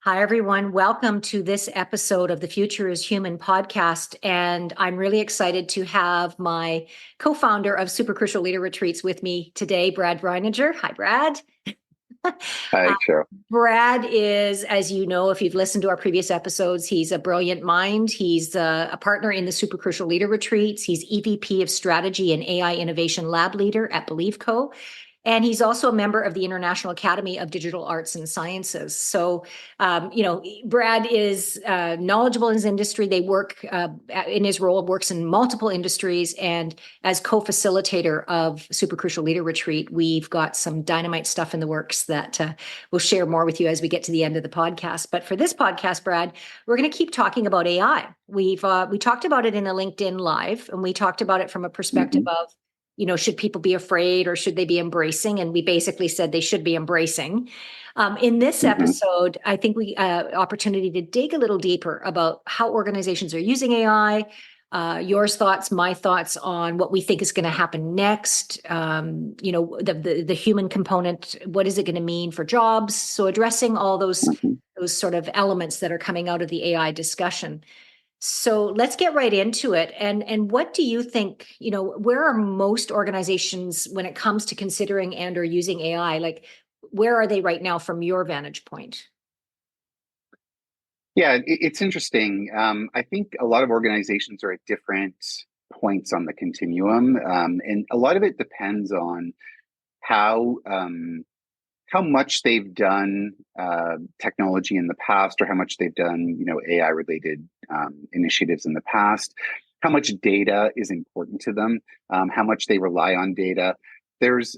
Hi, everyone. Welcome to this episode of the Future is Human podcast. And I'm really excited to have my co-founder of Super Crucial Leader Retreats with me today, Brad Breininger. Hi, Brad. Hi, Uh, Cheryl. Brad is, as you know, if you've listened to our previous episodes, he's a brilliant mind. He's a partner in the Super Crucial Leader Retreats. He's EVP of Strategy and AI Innovation Lab Leader at Believe Co. And he's also a member of the International Academy of Digital Arts and Sciences. So, Brad is knowledgeable in his industry. They work in his role, works in multiple industries. And as co-facilitator of Super Crucial Leader Retreat, we've got some dynamite stuff in the works that we'll share more with you as we get to the end of the podcast. But for this podcast, Brad, we're going to keep talking about AI. We talked about it in a LinkedIn Live, and we talked about it from a perspective hmm of, should people be afraid or should they be embracing? And we basically said they should be embracing. In this hmm episode, I think we opportunity to dig a little deeper about how organizations are using AI. Your thoughts, my thoughts on what we think is going to happen next. The human component. What is it going to mean for jobs? So addressing all those hmm sort of elements that are coming out of the AI discussion. So let's get right into it. And what do you think, where are most organizations when it comes to considering and or using AI? Like, where are they right now from your vantage point? Yeah, it's interesting. I think a lot of organizations are at different points on the continuum, and a lot of it depends on how how much they've done technology in the past, or how much they've done, AI related initiatives in the past. How much data is important to them? How much they rely on data. There's,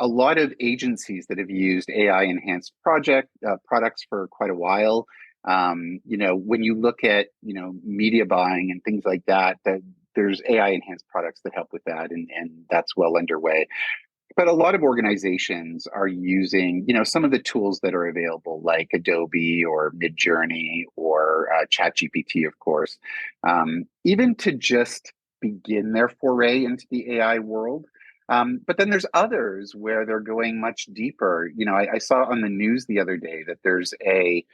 a lot of agencies that have used AI enhanced products for quite a while. When you look at media buying and things like that, that there's AI enhanced products that help with that, and that's well underway. But a lot of organizations are using some of the tools that are available, like Adobe or Midjourney or ChatGPT, of course, even to just begin their foray into the AI world. But then there's others where they're going much deeper. I saw on the news the other day that there's a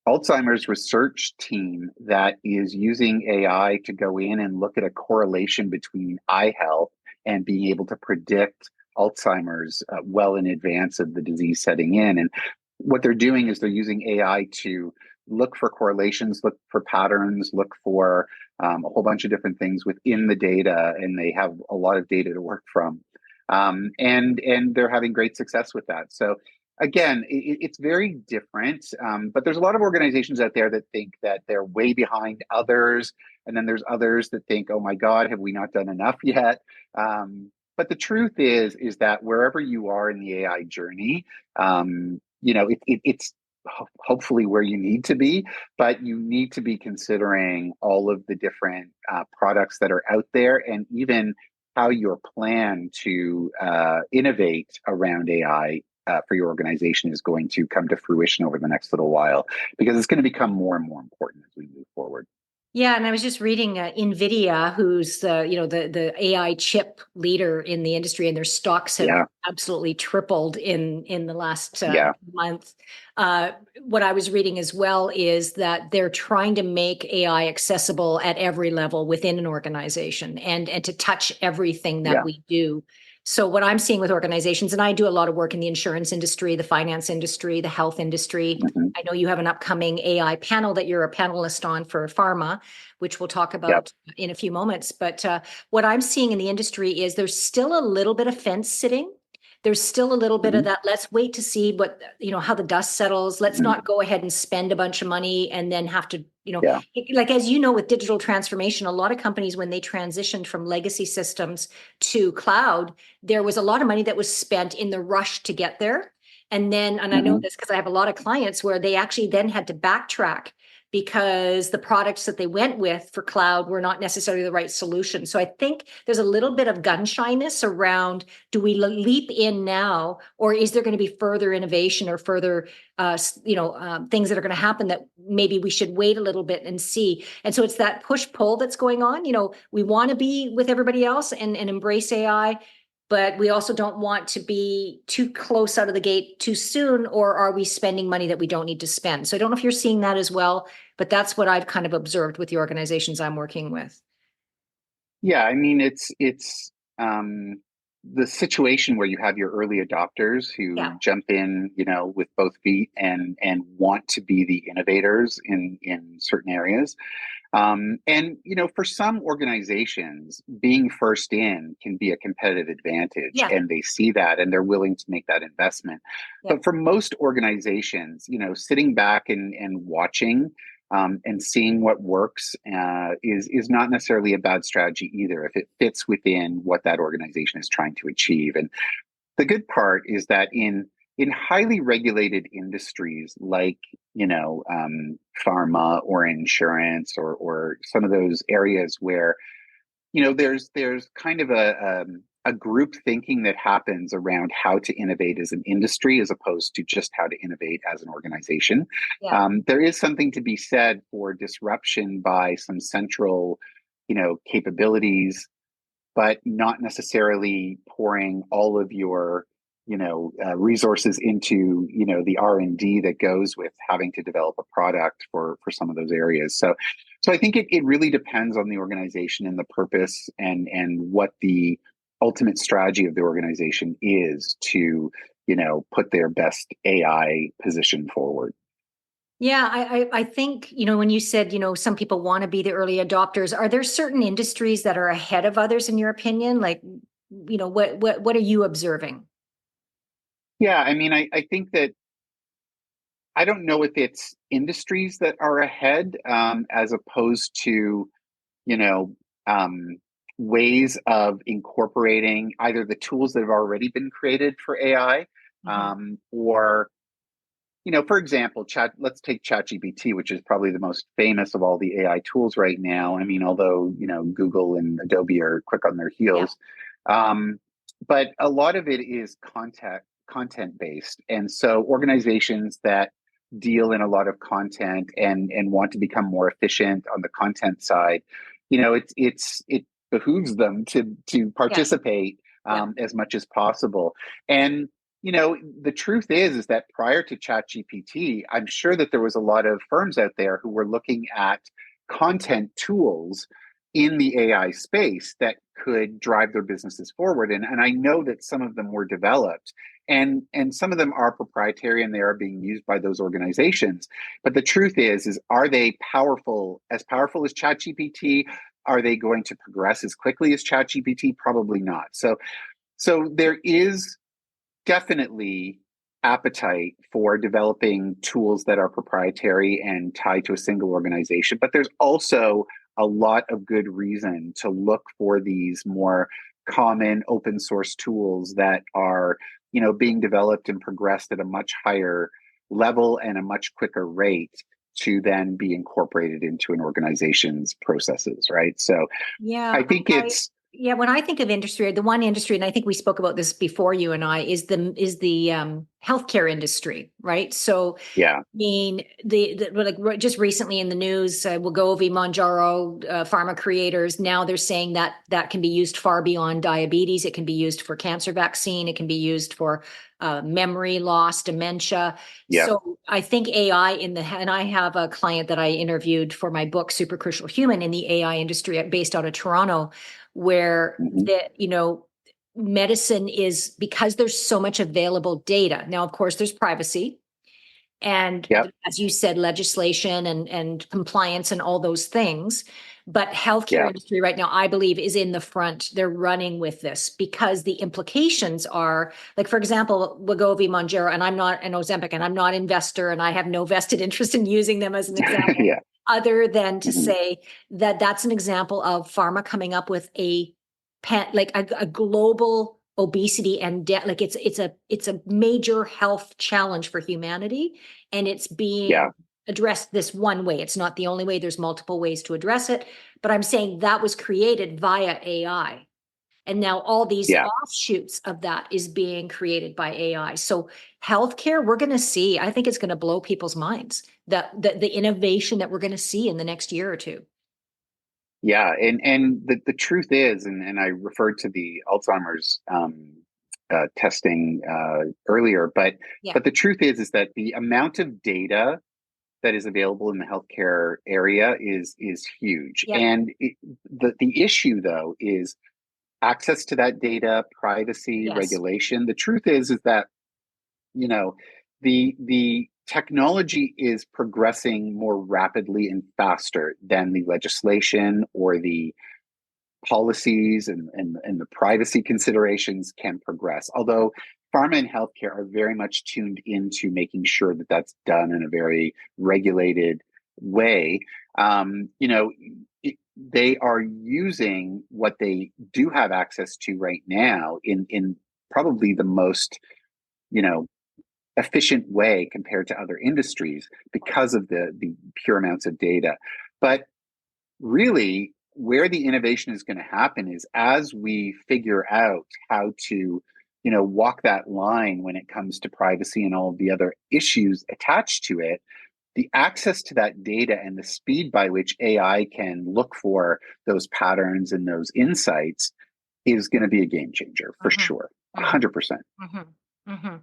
Alzheimer's research team that is using AI to go in and look at a correlation between eye health and being able to predict Alzheimer's well in advance of the disease setting in. And what they're doing is they're using AI to look for correlations, look for patterns, look for a whole bunch of different things within the data, and they have a lot of data to work from. And they're having great success with that. So again, it's very different, but there's a lot of organizations out there that think that they're way behind others, and then there's others that think, "Oh my God, have we not done enough yet?" But the truth is that wherever you are in the AI journey, it's hopefully where you need to be, but you need to be considering all of the different products that are out there, and even how your plan to innovate around AI for your organization is going to come to fruition over the next little while, because it's going to become more and more important as we move forward. Yeah, and I was just reading NVIDIA, who's the AI chip leader in the industry, and their stocks have Yeah, absolutely tripled in the last yeah, month. What I was reading as well is that they're trying to make AI accessible at every level within an organization, and to touch everything that yeah. we do. So what I'm seeing with organizations, and I do a lot of work in the insurance industry, the finance industry, the health industry. hmm I know you have an upcoming AI panel that you're a panelist on for pharma, which we'll talk Yep. about in a few moments. But what I'm seeing in the industry is there's still a little bit of fence sitting. There's still a little bit of hmm that. Let's wait to see what, how the dust settles. Let's hmm not go ahead and spend a bunch of money and then have to, Yeah. like, as you know, with digital transformation, a lot of companies, when they transitioned from legacy systems to cloud, there was a lot of money that was spent in the rush to get there. And I know hmm this because I have a lot of clients where they actually then had to backtrack because the products that they went with for cloud were not necessarily the right solution. So I think there's a little bit of gun shyness around, do we leap in now, or is there going to be further innovation or further things that are going to happen that maybe we should wait a little bit and see. And so it's that push pull that's going on. We want to be with everybody else and embrace AI. but we also don't want to be too close out of the gate too soon, or are we spending money that we don't need to spend? So I don't know if you're seeing that as well, but that's what I've kind of observed with the organizations I'm working with. Yeah, I mean, it's the situation where you have your early adopters who Yeah. jump in, with both feet and want to be the innovators in certain areas. And for some organizations, being first in can be a competitive advantage, Yeah. and they see that and they're willing to make that investment. Yeah. But for most organizations, sitting back and watching and seeing what works is not necessarily a bad strategy either if it fits within what that organization is trying to achieve. And the good part is that in highly regulated industries like pharma or insurance or some of those areas where there's kind of a group thinking that happens around how to innovate as an industry as opposed to just how to innovate as an organization. Yeah. There is something to be said for disruption by some central capabilities, but not necessarily pouring all of your resources into the R&D that goes with having to develop a product for some of those areas. So I think it really depends on the organization and the purpose and what the ultimate strategy of the organization is to put their best AI position forward. Yeah, I think, when you said, some people want to be the early adopters, are there certain industries that are ahead of others in your opinion? Like, what are you observing? Yeah, I mean, I think that I don't know if it's industries that are ahead as opposed to, you know, um, ways of incorporating either the tools that have already been created for AI Mhm. or, for example, let's take ChatGPT, which is probably the most famous of all the AI tools right now. I mean, although, Google and Adobe are quick on their Yeah. heels. Um, but a lot of it is content based. And so organizations that deal in a lot of content and want to become more efficient on the content side, it behooves them to Yeah. participate Yeah. as much as possible. And the truth is that prior to ChatGPT, I'm sure that there was a lot of firms out there who were looking at content tools in the AI space that could drive their businesses forward. And I know that some of them were developed and some of them are proprietary and they are being used by those organizations. But the truth is are they as powerful as ChatGPT? Are they going to progress as quickly as ChatGPT? Probably not. So there is definitely appetite for developing tools that are proprietary and tied to a single organization. But there's also a lot of good reason to look for these more common open source tools that are, being developed and progressed at a much higher level and a much quicker rate to then be incorporated into an organization's processes, right? So Yeah. I think it's Yeah, when I think of industry, the one industry, and I think we spoke about this before you and I, is the healthcare industry, right? So, yeah, I mean, just recently in the news, Wegovy, Monjaro, pharma creators, now they're saying that that can be used far beyond diabetes. It can be used for cancer vaccine. It can be used for memory loss, dementia. yeah, So I think AI and I have a client that I interviewed for my book, Super Crucial Human, in the AI industry based out of Toronto, where hmm, medicine is, because there's so much available data. Now, of course, there's privacy and, yeah, as you said, legislation and compliance and all those things. But healthcare yeah, industry right now, I believe, is in the front. They're running with this because the implications are, like, for example, Wegovy, Monjaro, and I'm not an Ozempic, and I'm not an investor, and I have no vested interest in using them as an example, yeah. other than to Hmm. say that that's an example of pharma coming up with like a global obesity and like it's a major health challenge for humanity, and it's being Yeah, addressed this one way. It's not the only way. There's multiple ways to address it, but I'm saying that was created via AI. And now all these yeah, offshoots of that is being created by AI. So healthcare, we're going to see, I think it's going to blow people's minds, that the innovation that we're going to see in the next year or two. Yeah, and the truth is, and I referred to the Alzheimer's testing earlier, Yeah. but the truth is that the amount of data that is available in the healthcare area is huge, Yep. and the issue though is access to that data, privacy, Yes. regulation. The truth is that you know the technology is progressing more rapidly and faster than the legislation or the policies and the privacy considerations can progress. Although pharma and healthcare are very much tuned into making sure that that's done in a very regulated way. They are using what they do have access to right now in probably the most you know efficient way compared to other industries because of the pure amounts of data. But really, where the innovation is going to happen is as we figure out how to walk that line when it comes to privacy and all of the other issues attached to it. The access to that data and the speed by which AI can look for those patterns and those insights is going to be a game changer for Mm-hmm. sure. Mm-hmm. 100%. Mm-hmm. Mm-hmm.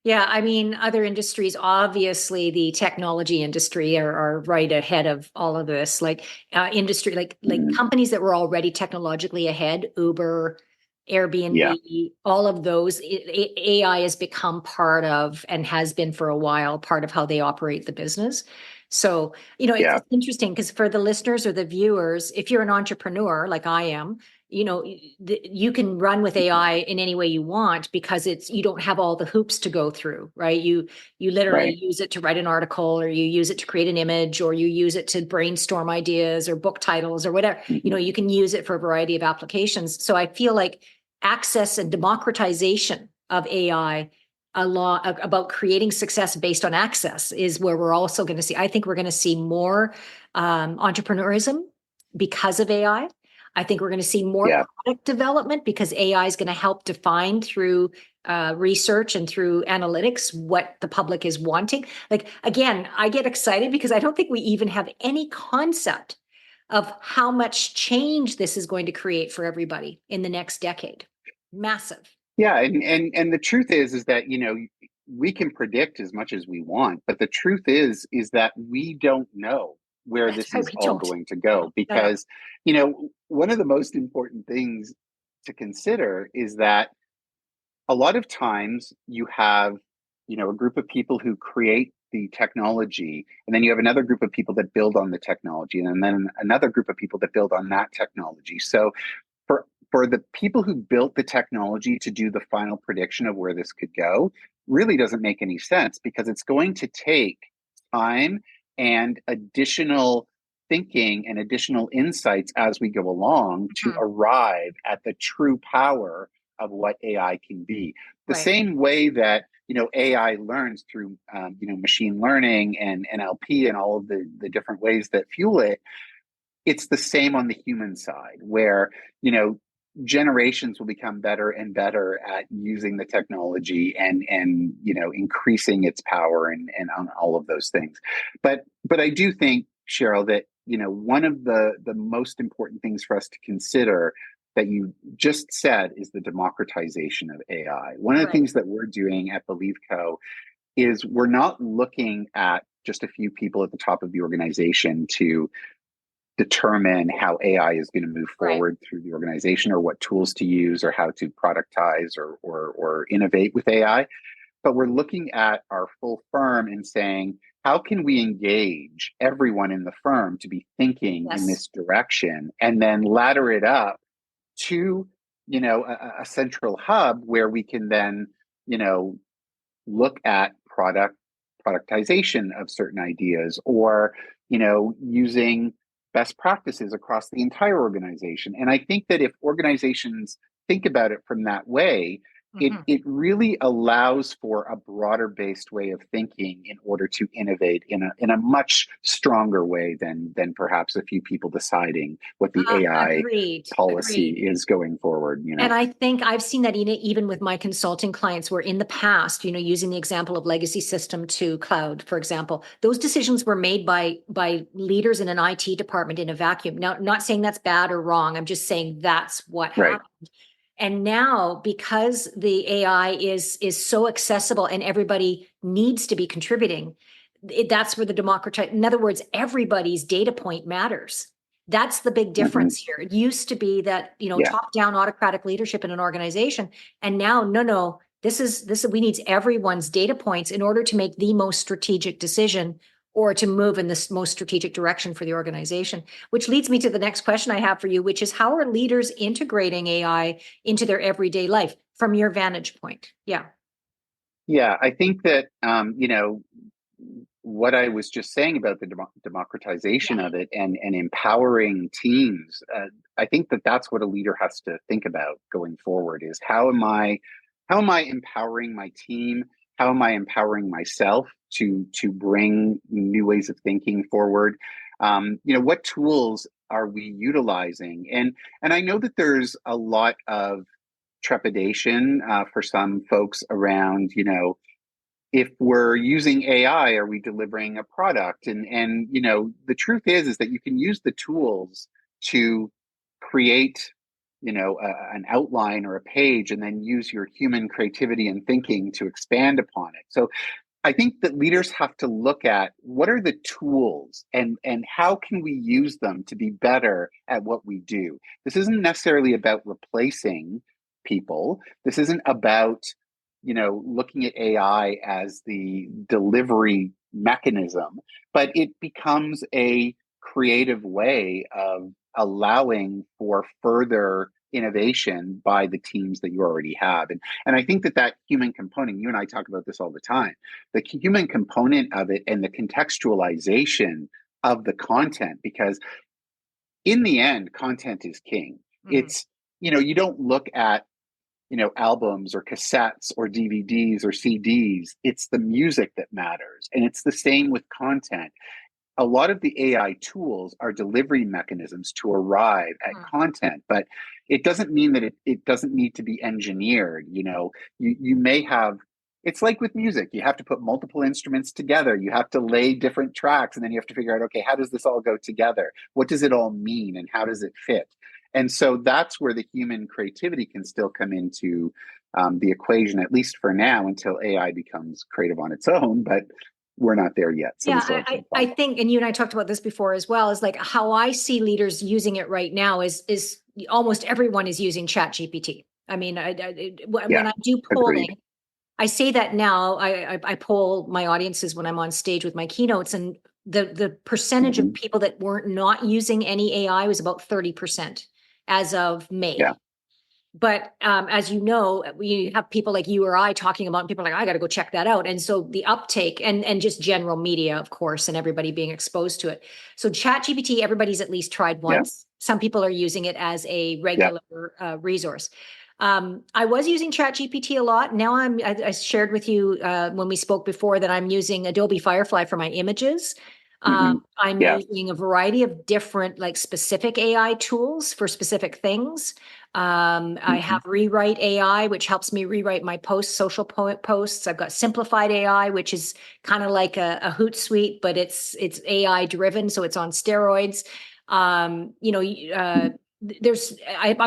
Yeah, I mean, other industries, obviously, the technology industry are right ahead of all of this. Like industry, like Mhm. companies that were already technologically ahead, Uber, Yeah, Airbnb, all of those, AI has become part of and has been for a while part of how they operate the business. So, yeah, it's interesting because for the listeners or the viewers, if you're an entrepreneur like I am, you can run with AI in any way you want because you don't have all the hoops to go through, right? You literally right. use it to write an article, or you use it to create an image, or you use it to brainstorm ideas or book titles or whatever. Mhm. You can use it for a variety of applications. So I feel like access and democratization of AI, a lot about creating success based on access, is where we're also going to see. I think we're going to see more entrepreneurism because of AI. I think we're going to see more Yeah, product development because AI is going to help define through research and through analytics what the public is wanting. Like, again, I get excited because I don't think we even have any concept of how much change this is going to create for everybody in the next decade. Massive. yeah, and the truth is that we can predict as much as we want, but the truth is that we don't know where That's this right. is We all don't. going to I know. go I know. because one of the most important things to consider is that a lot of times you have a group of people who create the technology, and then you have another group of people that build on the technology, and then another group of people that build on that technology. So for the people who built the technology to do the final prediction of where this could go really doesn't make any sense because it's going to take time and additional thinking and additional insights as we go along to Mhm. arrive at the true power of what AI can be. The Right. same way that AI learns through machine learning and NLP and all of the different ways that fuel it. It's the same on the human side, where generations will become better and better at using the technology and increasing its power and on all of those things. But I do think, Cheryl, that one of the most important things for us to consider that you just said is the democratization of AI. One of the Right. things that we're doing at Believe Co is we're not looking at just a few people at the top of the organization to determine how AI is going to move Right. forward through the organization, or what tools to use, or how to productize or innovate with AI. But we're looking at our full firm and saying, how can we engage everyone in the firm to be thinking in Yes. this direction, and then ladder it up to a central hub where we can then you know look at productization of certain ideas, or using best practices across the entire organization. And I think that if organizations think about it from that way, Mhm. it really allows for a broader based way of thinking in order to innovate in a much stronger way than perhaps a few people deciding what the AI Agreed. policy Agreed. is going forward, And I think I've seen that even with my consulting clients, where in the past, using the example of legacy system to cloud, for example, those decisions were made by leaders in an IT department in a vacuum. Now, not saying that's bad or wrong. I'm just saying that's what Right. happened. And now, because the AI is so accessible and everybody needs to be contributing, that's where the democratize. In other words, everybody's data point matters. That's the big Hmm. difference here. It used to be that, Yeah. top-down autocratic leadership in an organization, and now, no. This we need everyone's data points in order to make the most strategic decision or to move in this most strategic direction for the organization. Which leads me to the next question I have for you, which is how are leaders integrating AI into their everyday life from your vantage point? Yeah. Yeah, I think that what I was just saying about the democratization Yeah. of it and empowering teams. I think that that's what a leader has to think about going forward: is how am I empowering my team? How am I empowering myself to bring new ways of thinking forward? What tools are we utilizing? And I know that there's a lot of trepidation for some folks around, if we're using AI, are we delivering a product? And the truth is that you can use the tools to create, an outline or a page, and then use your human creativity and thinking to expand upon it. So I think that leaders have to look at what are the tools and how can we use them to be better at what we do. This isn't necessarily about replacing people. This isn't about, looking at AI as the delivery mechanism, but it becomes a creative way of allowing for further innovation by the teams that you already have. And I think that human component, you and I talk about this all the time, the human component of it and the contextualization of the content, because in the end, content is king. Mhm. It's, you don't look at, albums or cassettes or DVDs or CDs. It's the music that matters. And it's the same with content. A lot of the AI tools are delivery mechanisms to arrive at Mhm. content, but it doesn't mean that it doesn't need to be engineered. You may have, it's like with music, you have to put multiple instruments together, you have to lay different tracks, and then you have to figure out, okay, how does this all go together? What does it all mean and how does it fit? And so that's where the human creativity can still come into the equation, at least for now, until AI becomes creative on its own. But we're not there yet. So we Yeah, still have I, some I I fun. think, and you and I talked about this before as well, is like how I see leaders using it right now is almost everyone is using Chat GPT. I mean, when Yeah, I do agreed. polling, I say that now. I poll my audiences when I'm on stage with my keynotes, and the percentage of Hmm. people that weren't not using any AI was about 30% as of Yeah, May. But as you know, we have people like you or I talking about, and people are like, I got to go check that out. And so the uptake and just general media, of course, and everybody being exposed to it. So Chat GPT, everybody's at least tried yeah, once. Some people are using it as a yeah. regular resource. I was using Chat GPT a lot. Now I shared with you when we spoke before that I'm using Adobe Firefly for my images. Hmm. I'm Yeah. using a variety of different, like specific AI tools for specific things. I Hmm. have Rewrite AI, which helps me rewrite my posts, social posts. I've got Simplified AI, which is kind of like a Hootsuite, but it's AI driven, so it's on steroids. I'm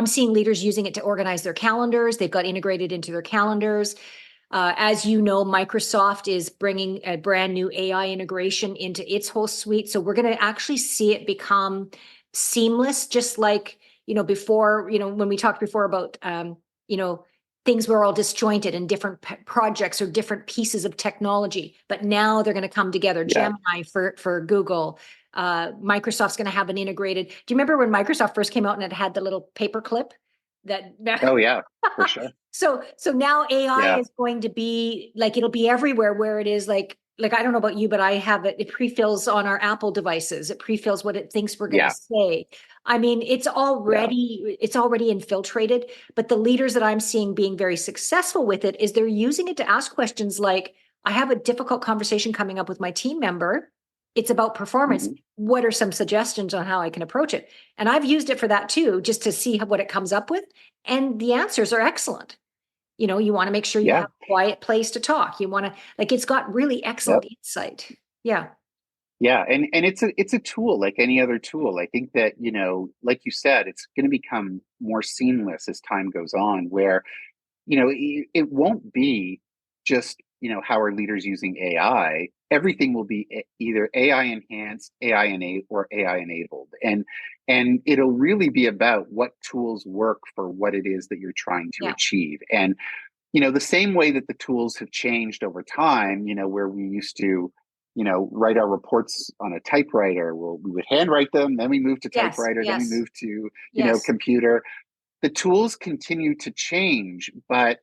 seeing leaders using it to organize their calendars. They've got integrated into their calendars. As you know, Microsoft is bringing a brand new AI integration into its whole suite. So we're going to actually see it become seamless, just like, before, when we talked before about, things were all disjointed and different projects or different pieces of technology. But now they're going to come together. Yeah. Gemini for Google. Microsoft's going to have an integrated. Do you remember when Microsoft first came out and it had the little paper clip that Oh, yeah, for sure. so now AI Yeah. is going to be like, it'll be everywhere where it is like I don't know about you, but I have it pre-fills on our Apple devices. It pre-fills what it thinks we're going to Yeah. say. I mean, it's already infiltrated, but the leaders that I'm seeing being very successful with it is they're using it to ask questions like, I have a difficult conversation coming up with my team member. It's about performance. Hmm. What are some suggestions on how I can approach it? And I've used it for that too, just to see what it comes up with. And the answers are excellent. You want to make sure you Yeah. have a quiet place to talk. You want to, like, it's got really excellent Yep. insight. Yeah. Yeah, and it's a tool like any other tool. I think that, like you said, it's going to become more seamless as time goes on, where, it won't be just, how are leaders using AI. Everything will be either AI enhanced, or AI enabled. And it'll really be about what tools work for what it is that you're trying to Yeah. achieve. And the same way that the tools have changed over time, where we used to, write our reports on a typewriter. Well, we would handwrite them, then we moved to Yes. typewriter, then we Yes. moved to, Yes. computer. The tools continue to change, but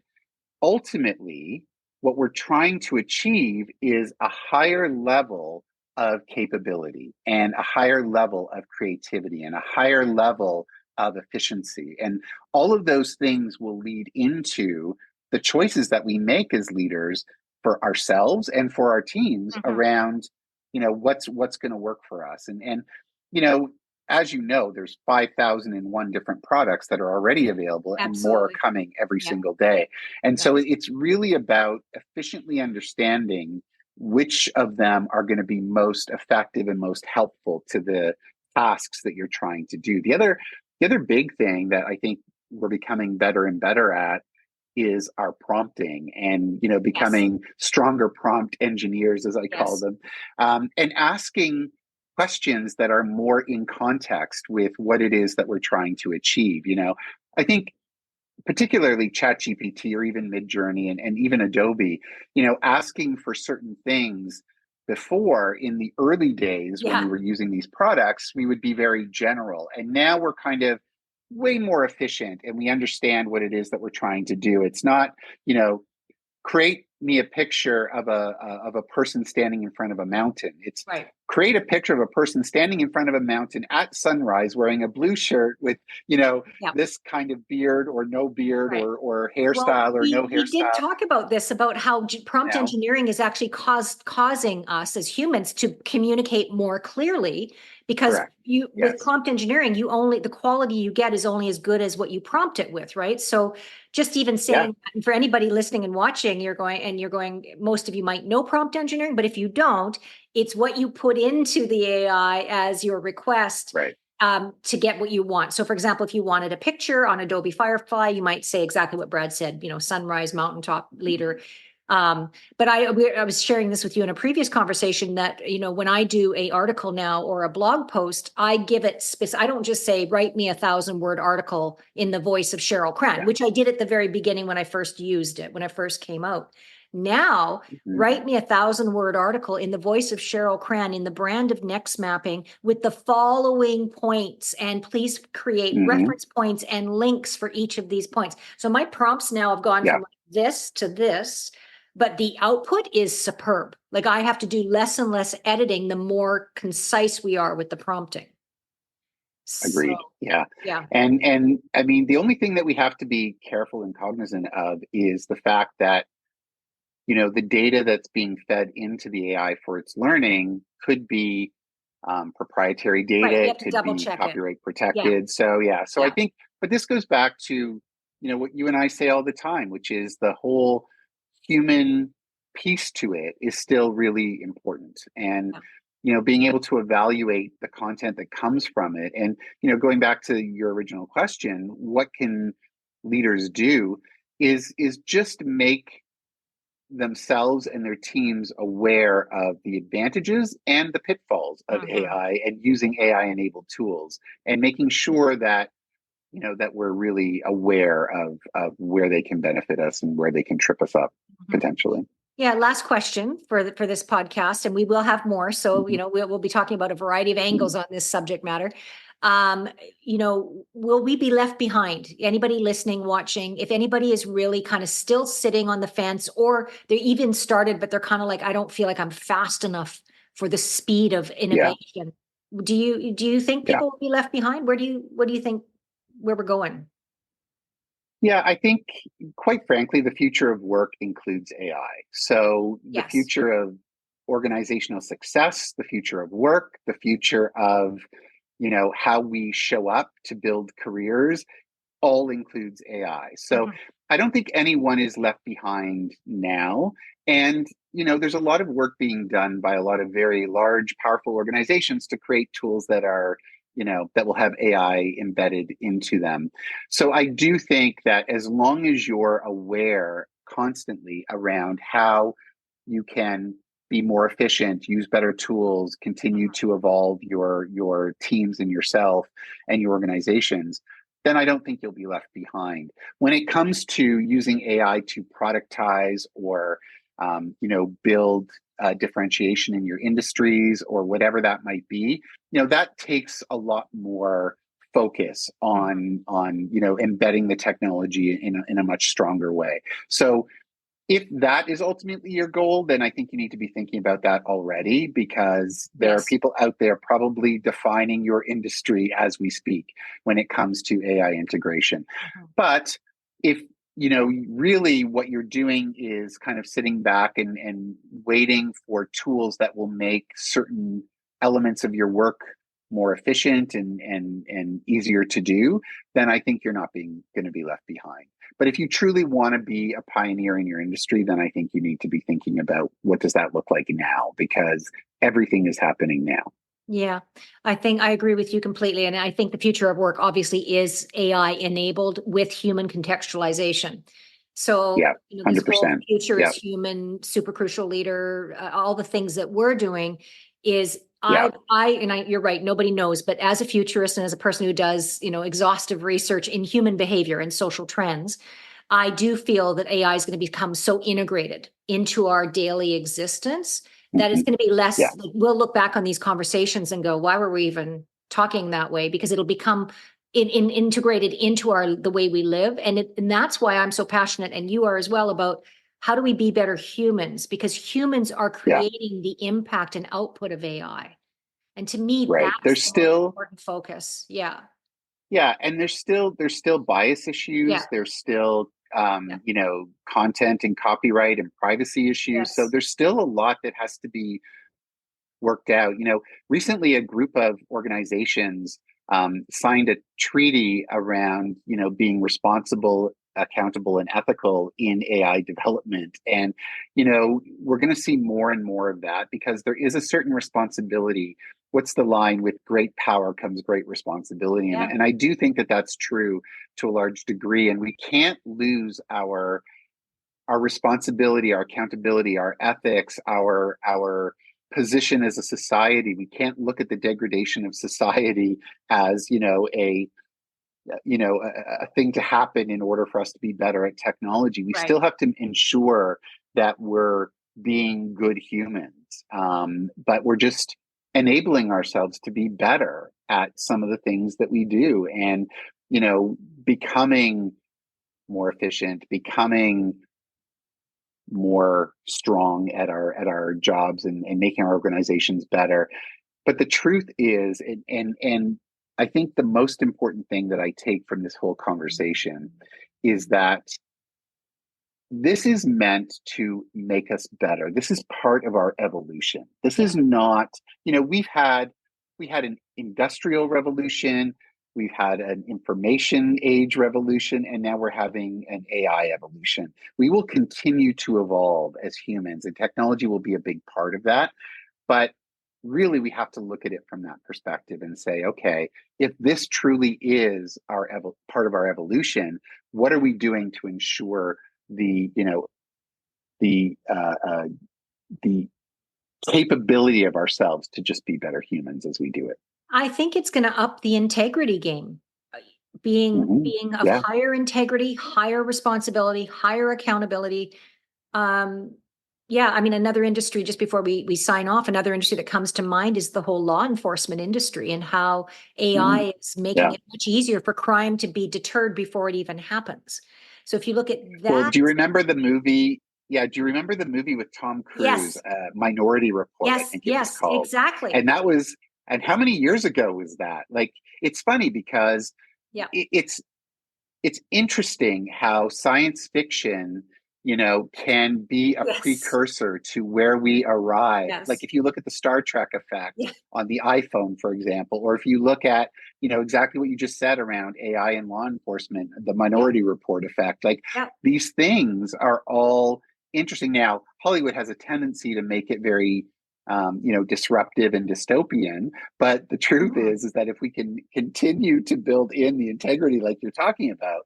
ultimately, what we're trying to achieve is a higher level of capability and a higher level of creativity and a higher level of efficiency. And all of those things will lead into the choices that we make as leaders for ourselves and for our teams Mhm. around, what's going to work for us. And you know, as you know, there's 5,001 different products that are already available and more are Absolutely. coming every Yeah. single day. And Yeah. so it's really about efficiently understanding which of them are going to be most effective and most helpful to the tasks that you're trying to do. The other big thing that I think we're becoming better and better at is our prompting, and Yes. becoming stronger prompt engineers, as I call Yes. them, and asking questions that are more in context with what it is that we're trying to achieve. I think particularly ChatGPT or even Midjourney, and even Adobe, asking for certain things before, in the early days when we Yeah. were using these products, we would be very general. And now we're kind of way more efficient, and we understand what it is that we're trying to do. It's not, you know, create me a picture of a person standing in front of a mountain. It's Right. create a picture of a person standing in front of a mountain at sunrise wearing a blue shirt with, Yeah. this kind of beard or no beard, Right. or Well, hairstyle or no we did hairstyle, talk about this, about how you prompt know. engineering is actually causing us as humans to communicate more clearly, because Correct. you, with Yes. prompt engineering, the quality you get is only as good as what you prompt it with, right? So just even Yeah. saying, for anybody listening and watching, most of you might know prompt engineering, but if you don't, it's what you put into the AI as your request Right. to get what you want. So, for example, if you wanted a picture on Adobe Firefly, you might say exactly what Brad said, sunrise, mountaintop, leader. But I was sharing this with you in a previous conversation that, when I do a article now or a blog post, I give it I don't just say, write me 1,000-word article in the voice of Cheryl Cran, Yeah. which I did at the very beginning when I first used it, when I first came out. Now, Mhm. write me 1,000-word article in the voice of Cheryl Cran in the brand of Next Mapping with the following points, and please create Mhm. reference points and links for each of these points. So my prompts now have gone Yeah. from this to this, but the output is superb. Like, I have to do less and less editing the more concise we are with the prompting. So, Agreed. Yeah. yeah, And I mean, the only thing that we have to be careful and cognizant of is the fact that, the data that's being fed into the AI for its learning could be proprietary right. data. You It have to could double be check it. copyright Yeah, protected. So yeah. So I yeah. think, but this goes back to, what you and I say all the time, which is the whole human piece to it is still really important. And Yeah. being able to evaluate the content that comes from it, and going back to your original question, what can leaders do is just make themselves and their teams aware of the advantages and the pitfalls of Mhm. AI and using AI enabled tools, and making sure that that we're really aware of where they can benefit us and where they can trip us up Mhm. potentially. Yeah, last question for this podcast, and we will have more. So, Mhm. we'll be talking about a variety of angles on this subject matter. Um, will we be left behind? Anybody listening, watching, if anybody is really kind of still sitting on the fence, or they even started, but they're kind of like, I don't feel like I'm fast enough for the speed of Yeah. innovation. Do you think Yeah. people will be left behind? What do you think where we're going? Yeah, I think, quite frankly, the future of work includes AI. So the Yes. future of organizational success, the future of work, the future of, how we show up to build careers all includes AI. So Mhm. I don't think anyone is left behind now. And, there's a lot of work being done by a lot of very large, powerful organizations to create tools that are, that will have AI embedded into them. So I do think that as long as you're aware constantly around how you can be more efficient, use better tools, continue to evolve your teams and yourself and your organizations, then I don't think you'll be left behind. When it comes to using AI to productize or build differentiation in your industries or whatever that might be, that takes a lot more focus on embedding the technology in a much stronger way. So if that is ultimately your goal, then I think you need to be thinking about that already, because there are Yes. people out there probably defining your industry as we speak when it comes to AI integration. Mhm. But if really what you're doing is kind of sitting back and waiting for tools that will make certain elements of your work more efficient and easier to do, then I think you're not going to be left behind. But if you truly want to be a pioneer in your industry, then I think you need to be thinking about what does that look like now, because everything is happening now. Yeah, I think I agree with you completely. And I think the future of work obviously is AI enabled with human contextualization. So, Yeah, this whole 100%. future Yeah, is human, super crucial leader, all the things that we're doing is yeah, you're right, nobody knows, but as a futurist and as a person who does, exhaustive research in human behavior and social trends, I do feel that AI is going to become so integrated into our daily existence that it's mhm, going to be yeah, less, like, we'll look back on these conversations and go, why were we even talking that way? Because it'll become integrated into the way we live. And that's why I'm so passionate, and you are as well, about how do we be better humans? Because humans are yeah. creating the impact and output of AI. And to me, Right. that's There's the most still important focus. Yeah. Yeah, and there's still bias Yeah. issues. There's still Yeah. content and copyright and privacy issues. So Yes. there's still a lot that has to be worked out. Recently a group of organizations signed a treaty around being responsible, accountable, and ethical in AI development, and we're going to see more and more of that, because there is a certain responsibility. What's the line? With great power comes great responsibility, and Yeah. and I do think that that's true to a large degree, and we can't lose our responsibility, our accountability, our ethics, our position as a society. We can't look at the degradation of society as a thing to happen in order for us to be better at technology. We Right. still have to ensure that we're being good humans, but we're just enabling ourselves to be better at some of the things that we do, and becoming more efficient, becoming more strong at our jobs, and making our organizations better. But the truth is, and I think the most important thing that I take from this whole conversation is that this is meant to make us better. This is part of our evolution. This Yeah. is not, we had an industrial revolution, we've had an information age revolution, and now we're having an AI evolution. We will continue to evolve as humans, and technology will be a big part of that. But really, we have to look at it from that perspective and say, okay, if this truly is part of our evolution, what are we doing to ensure the you know the the capability of ourselves to just be better humans as we do it? I think it's going to up the integrity game. being Hmm. being of Yeah, higher integrity, higher responsibility, higher accountability. Um, yeah, I mean, another industry, just before we sign off, another industry that comes to mind is the whole law enforcement industry, and how hmm, AI is making yeah. it much easier for crime to be deterred before it even happens. So if you look at Well, that, do you remember the movie? Yeah, do you remember the movie with Tom Cruise, yes, Minority Report? I yes, think it was yes, called, exactly. and that was And how many years ago was that? Like, it's funny because Yeah. it's interesting how science fiction, can be a Yes. precursor to where we arrive. Like Yes. if you look at the Star Trek effect Yeah. on the iPhone, for example, or if you look at, exactly what you just said around AI and law enforcement, the Yeah. Minority Report effect, like Yeah. these things are all interesting. Now, Hollywood has a tendency to make it very disruptive and dystopian. But the truth Mhm. is that if we can continue to build in the integrity like you're talking about,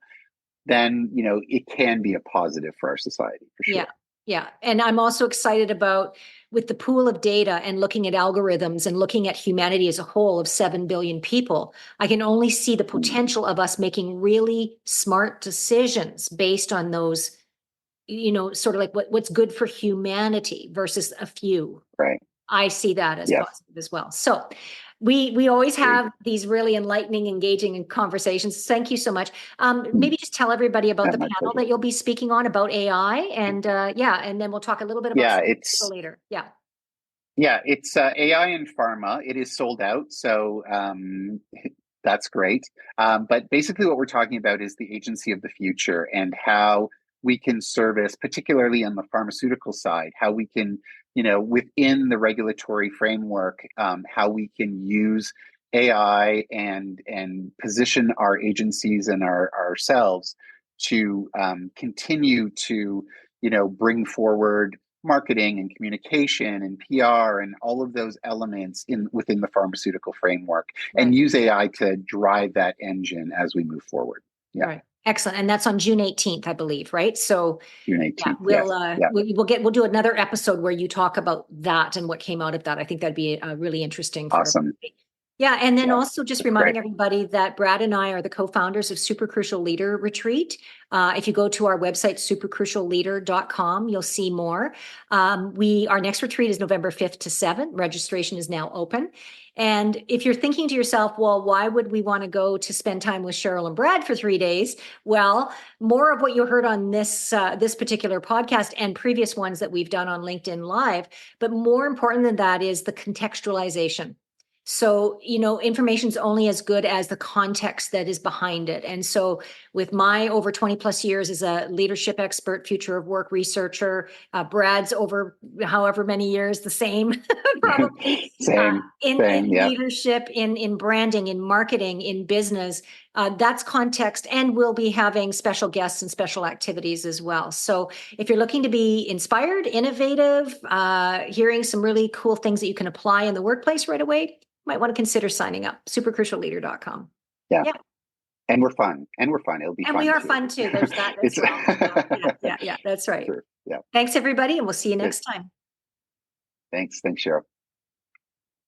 then it can be a positive for our society for Yeah. sure. Yeah. And I'm also excited about with the pool of data and looking at algorithms and looking at humanity as a whole of 7 billion people, I can only see the Mm, potential of us making really smart decisions based on those, sort of like what's good for humanity versus a few. right. I see that as Yes. positive as well. So we always Agreed. have these really enlightening, engaging conversations. Thank you so much. Mm, Maybe just tell everybody about yeah, the my panel pleasure. that you'll be speaking on about AI, and yeah, and then we'll talk a little bit about Yeah, social later. Yeah. it's AI in pharma. It is sold out, so that's great. But basically, what we're talking about is the agency of the future and how we can service, particularly on the pharmaceutical side, how we can, within the regulatory framework, how we can use AI and position our agencies and ourselves to continue to, bring forward marketing and communication and PR and all of those elements in within the pharmaceutical framework, and Right. use AI to drive that engine as we move forward. Yeah. Right. Excellent. And that's on June 18th, I believe, right? So June yeah, 18th. Yes. Yeah. we'll do another episode where you talk about that and what came out of that. I think that'd be really interesting for Awesome. everybody. Yeah, and then Yeah. also just That's great. reminding everybody that Brad and I are the co-founders of Super Crucial Leader Retreat. If you go to our website, supercrucialleader.com, you'll see more. Our next retreat is November 5th to 7th. Registration is now open. And if you're thinking to yourself, well, why would we want to go to spend time with Cheryl and Brad for 3 days? Well, more of what you heard on this particular podcast and previous ones that we've done on LinkedIn Live, but more important than that is the contextualization. So, information's only as good as the context that is behind it. And so with my over 20 plus years as a leadership expert, future of work researcher, Brad's over however many years, the same, probably, Same. in Same. Yeah. leadership, in branding, in marketing, in business, that's context. And we'll be having special guests and special activities as well. So if you're looking to be inspired, innovative, hearing some really cool things that you can apply in the workplace right away, might want to consider signing up. Supercrucialleader.com. Yeah. Yeah. And we're fun. And we're fun. It'll be And we fun are too. fun too. There's that as It's well. Yeah. That's right. true. Yeah. Thanks, everybody. And we'll see you Good. next time. Thanks. Thanks, Cheryl.